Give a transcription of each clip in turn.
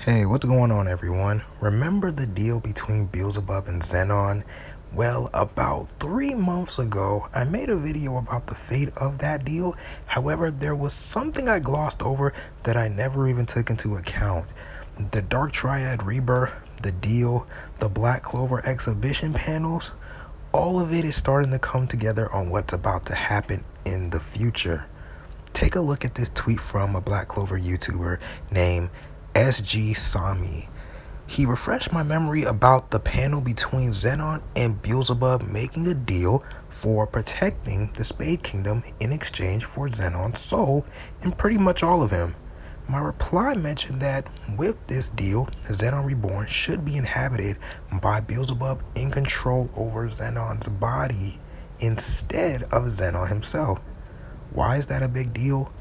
Hey, what's going on, everyone? Remember the deal between Beelzebub and Zenon? Well, about 3 months ago, I made a video about the fate of that deal. However, there was something I glossed over that I never even took into account. The Dark Triad Rebirth, the deal, the Black Clover exhibition panels, all of it is starting to come together on what's about to happen in the future. Take a look at this tweet from a Black Clover YouTuber named SG Sami. He refreshed my memory about the panel between Zenon and Beelzebub making a deal for protecting the Spade Kingdom in exchange for Zenon's soul and pretty much all of him. My reply mentioned that with this deal, Zenon Reborn should be inhabited by Beelzebub in control over Zenon's body instead of Zenon himself. Why is that a big deal?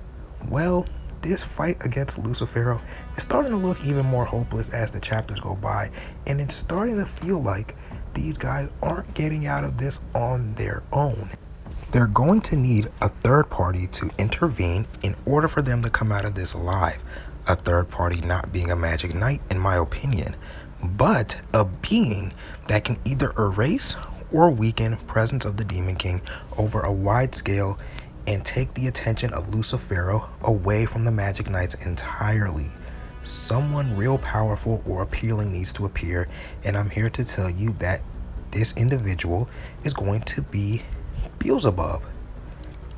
Well, this fight against Lucifero is starting to look even more hopeless as the chapters go by, and it's starting to feel like these guys aren't getting out of this on their own. They're going to need a third party to intervene in order for them to come out of this alive. A third party not being a magic knight, in my opinion, but a being that can either erase or weaken presence of the Demon King over a wide scale and take the attention of Lucifero away from the Magic Knights entirely. Someone real powerful or appealing needs to appear, and I'm here to tell you that this individual is going to be Beelzebub.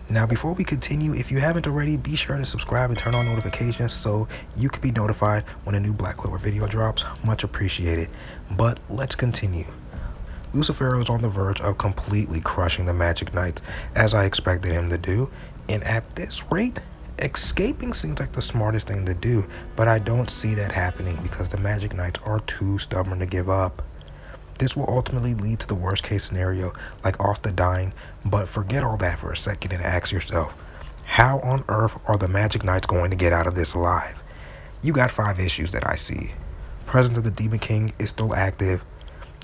Now, before we continue, if you haven't already, be sure to subscribe and turn on notifications so you can be notified when a new Black Clover video drops. Much appreciated. But let's continue. Lucifero is on the verge of completely crushing the Magic Knights, as I expected him to do, and at this rate, escaping seems like the smartest thing to do, but I don't see that happening because the Magic Knights are too stubborn to give up. This will ultimately lead to the worst case scenario, like Asta dying, but forget all that for a second and ask yourself, how on earth are the Magic Knights going to get out of this alive? You got 5 issues that I see. Presence of the Demon King is still active.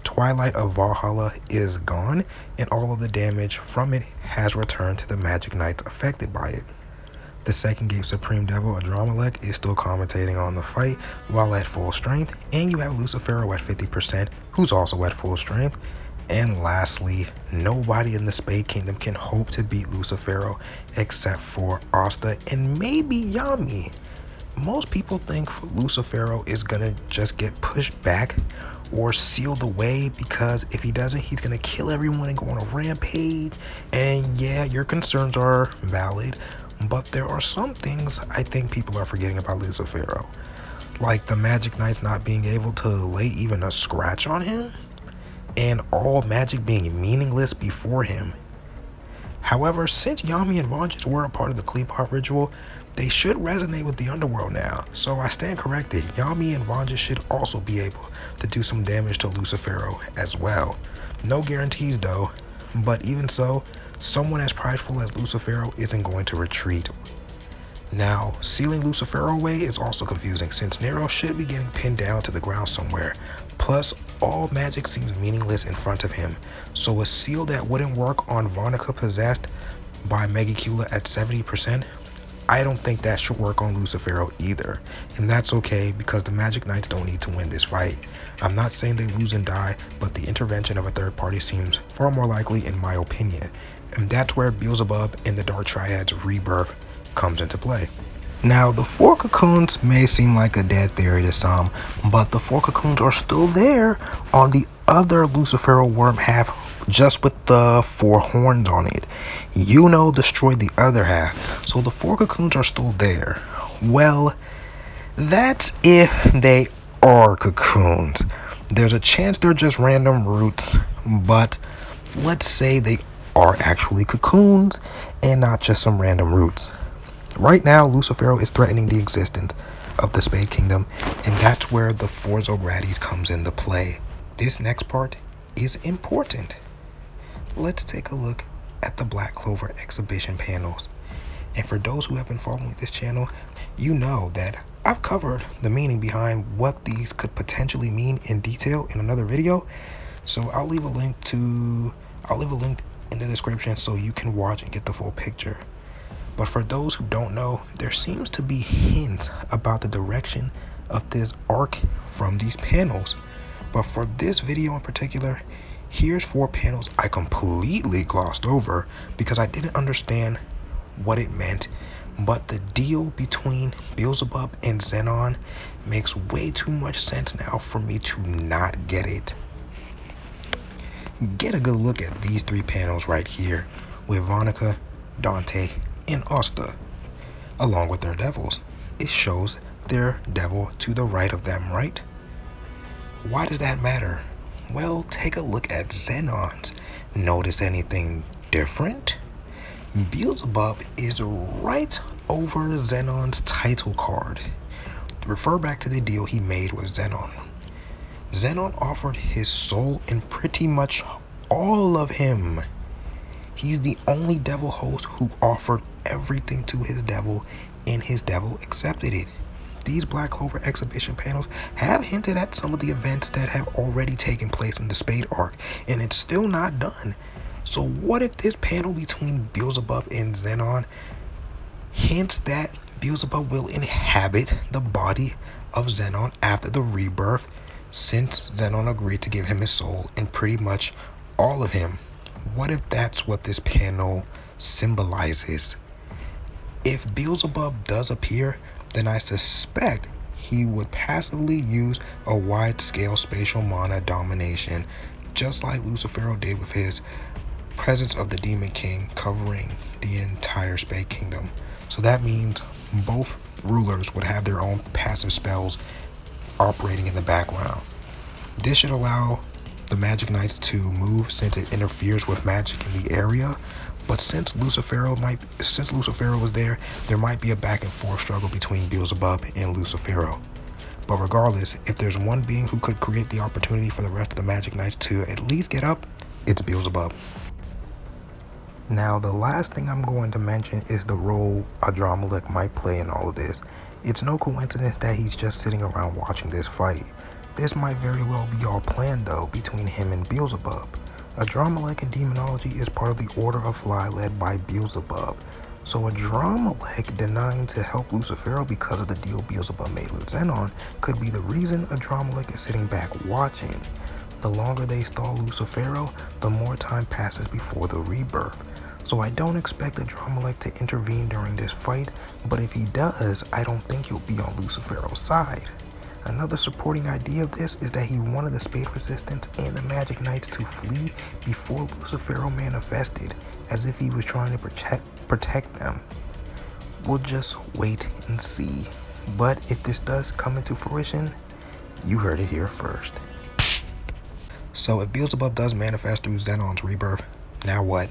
Twilight of Valhalla is gone, and all of the damage from it has returned to the Magic Knights affected by it. The second Gate Supreme Devil, Adramelech, is still commentating on the fight while at full strength, and you have Lucifero at 50%, who's also at full strength. And lastly, nobody in the Spade Kingdom can hope to beat Lucifero except for Asta and maybe Yami. Most people think Lucifero is gonna just get pushed back or sealed away, because if he doesn't, he's gonna kill everyone and go on a rampage. And yeah, your concerns are valid, but there are some things I think people are forgetting about Lucifero, like the Magic Knights not being able to lay even a scratch on him, and all magic being meaningless before him. However, since Yami and Vangelis were a part of the Kleepart ritual, they should resonate with the underworld now. So I stand corrected. Yami and Vangelis should also be able to do some damage to Lucifero as well. No guarantees though, but even so, someone as prideful as Lucifero isn't going to retreat. Now, sealing Lucifero away is also confusing, since Nero should be getting pinned down to the ground somewhere. Plus, all magic seems meaningless in front of him, so a seal that wouldn't work on Vonica possessed by Megicula at 70%, I don't think that should work on Lucifero either. And that's okay, because the Magic Knights don't need to win this fight. I'm not saying they lose and die, but the intervention of a third party seems far more likely in my opinion. And that's where Beelzebub and the Dark Triad's Rebirth comes into play. Now, the 4 Cocoons may seem like a dead theory to some, but the 4 Cocoons are still there on the other Lucifero worm half, just with the 4 horns on it. Yuno destroyed the other half, so the 4 Cocoons are still there. Well, that's if they are Cocoons. There's a chance they're just random roots, but let's say they are actually Cocoons and not just some random roots. Right now, Lucifero is threatening the existence of the Spade Kingdom, and that's where the 4 Zogrades comes into play. This next part is important. Let's take a look at the Black Clover exhibition panels. And for those who have been following this channel, you know that I've covered the meaning behind what these could potentially mean in detail in another video. So I'll leave a link in the description so you can watch and get the full picture. But for those who don't know, there seems to be hints about the direction of this arc from these panels. But for this video in particular, here's 4 panels I completely glossed over because I didn't understand what it meant. But the deal between Beelzebub and Zenon makes way too much sense now for me to not get it. Get a good look at these 3 panels right here with Vonica, Dante, and Asta, along with their devils. It shows their devil to the right of them, right? Why does that matter? Well, take a look at Zenon's. Notice anything different? Beelzebub is right over Zenon's title card. Refer back to the deal he made with Zenon. Zenon offered his soul and pretty much all of him. He's the only devil host who offered everything to his devil, and his devil accepted it. These Black Clover exhibition panels have hinted at some of the events that have already taken place in the Spade arc, and it's still not done. So what if this panel between Beelzebub and Zenon hints that Beelzebub will inhabit the body of Zenon after the rebirth, since Zenon agreed to give him his soul and pretty much all of him? What if that's what this panel symbolizes? If Beelzebub does appear, then I suspect he would passively use a wide-scale spatial mana domination, just like Lucifero did with his presence of the Demon King covering the entire Spade Kingdom. So that means both rulers would have their own passive spells operating in the background. This should allow the Magic Knights to move since it interferes with magic in the area. But since Lucifero was there might be a back and forth struggle between Beelzebub and Lucifero. But regardless, if there's one being who could create the opportunity for the rest of the Magic Knights to at least get up, it's Beelzebub. Now, the last thing I'm going to mention is the role Adramelech might play in all of this. It's no coincidence that he's just sitting around watching this fight. This might very well be all planned though between him and Beelzebub. Adramelech in demonology is part of the Order of Fly led by Beelzebub. So Adramelech denying to help Lucifero because of the deal Beelzebub made with Zenon could be the reason Adramelech is sitting back watching. The longer they stall Lucifero, the more time passes before the rebirth. So I don't expect Adramelech to intervene during this fight, but if he does, I don't think he'll be on Lucifero's side. Another supporting idea of this is that he wanted the Spade Resistance and the Magic Knights to flee before Lucifero manifested, as if he was trying to protect them. We'll just wait and see. But if this does come into fruition, you heard it here first. So if Beelzebub does manifest through Zenon's rebirth, now what?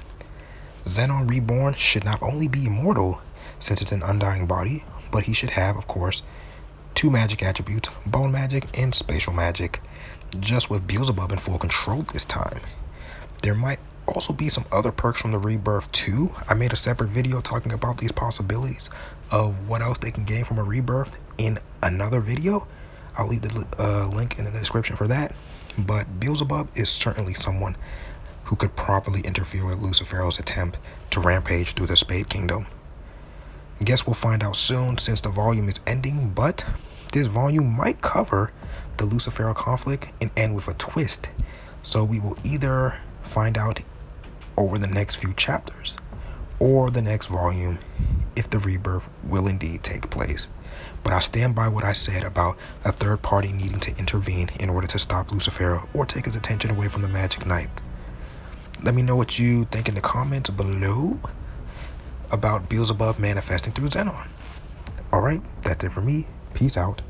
Zenon Reborn should not only be immortal, since it's an undying body, but he should have, of course, 2 magic attributes, bone magic and spatial magic, just with Beelzebub in full control this time. There might also be some other perks from the rebirth too. I made a separate video talking about these possibilities of what else they can gain from a rebirth in another video. I'll leave the link in the description for that. But Beelzebub is certainly someone who could properly interfere with Lucifero's attempt to rampage through the Spade Kingdom. Guess we'll find out soon since the volume is ending, but this volume might cover the Lucifero conflict and end with a twist. So we will either find out over the next few chapters or the next volume if the rebirth will indeed take place. But I stand by what I said about a third party needing to intervene in order to stop Lucifero or take his attention away from the Magic Knight. Let me know what you think in the comments below about Beelzebub manifesting through Zenon. Alright, that's it for me. Peace out.